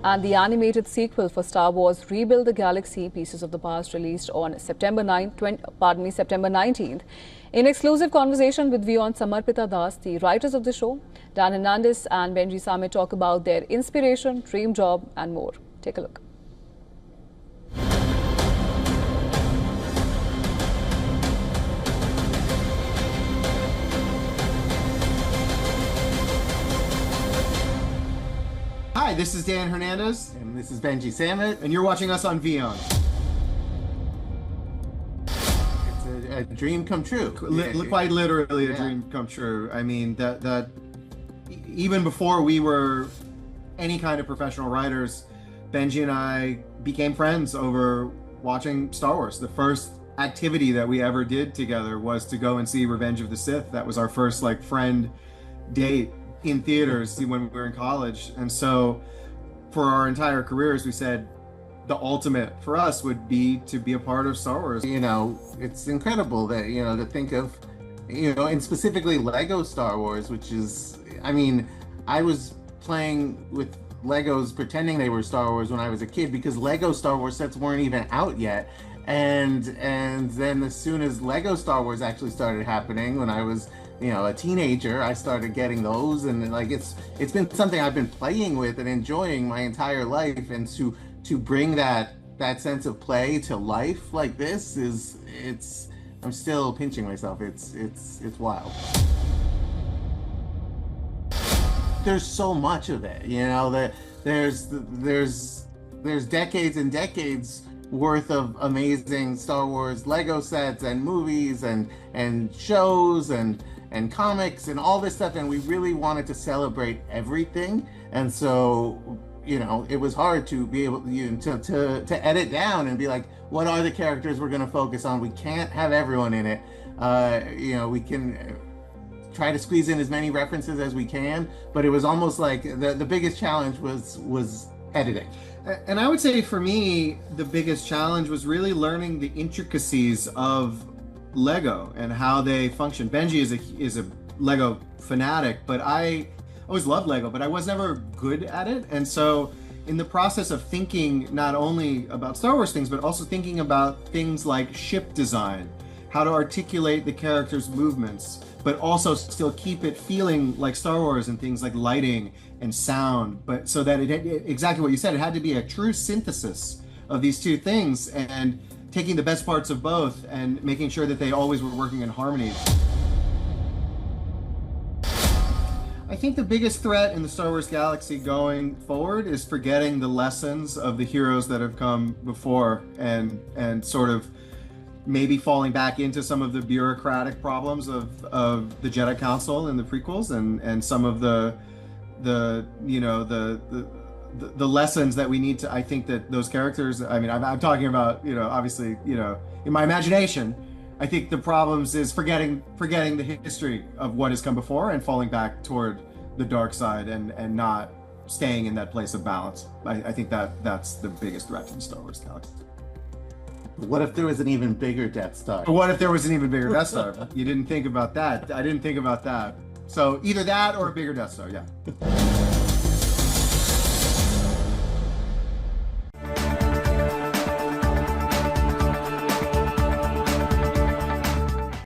And the animated sequel for Star Wars Rebuild the Galaxy Pieces of the Past released on September 19th. In exclusive conversation with WION Samarpita Das, the writers of the show, Dan Hernandez and Benji Samit, talk about their inspiration, dream job and more. Take a look. Hi, this is Dan Hernandez. And this is Benji Samit. And you're watching us on WION. It's a dream come true. Quite literally a dream come true. I mean, that even before we were any kind of professional writers, Benji and I became friends over watching Star Wars. The first activity that we ever did together was to go and see Revenge of the Sith. That was our first friend date in theaters when we were in college. And so for our entire careers, we said the ultimate for us would be to be a part of Star Wars. It's incredible that, to think of, and specifically Lego Star Wars, which is, I was playing with Legos pretending they were Star Wars when I was a kid because Lego Star Wars sets weren't even out yet. And then as soon as Lego Star Wars actually started happening when I was a teenager, I started getting those, and it's been something I've been playing with and enjoying my entire life. And to bring that sense of play to life like this I'm still pinching myself. It's wild. There's so much of it, that there's decades and decades worth of amazing Star Wars Lego sets and movies and shows and comics and all this stuff, and we really wanted to celebrate everything. And so it was hard to be able to edit down and be like, what are the characters we're going to focus on? We can't have everyone in it. We can try to squeeze in as many references as we can, but it was almost like the biggest challenge was editing. And I would say for me, the biggest challenge was really learning the intricacies of Lego and how they function. Benji is a Lego fanatic, but I always loved Lego, but I was never good at it. And so in the process of thinking not only about Star Wars things, but also thinking about things like ship design, how to articulate the characters' movements, but also still keep it feeling like Star Wars and things like lighting and sound, but so that it exactly what you said, it had to be a true synthesis of these two things and taking the best parts of both and making sure that they always were working in harmony. I think the biggest threat in the Star Wars galaxy going forward is forgetting the lessons of the heroes that have come before and sort of maybe falling back into some of the bureaucratic problems of the Jedi Council in the prequels and some of the lessons that we need to. I think that those characters, I'm talking about, obviously, in my imagination, I think the problems is forgetting the history of what has come before and falling back toward the dark side and not staying in that place of balance. I think that's the biggest threat to the Star Wars galaxy. What if there was an even bigger Death Star? What if there was an even bigger Death Star? You didn't think about that. I didn't think about that. So either that or a bigger Death Star, yeah.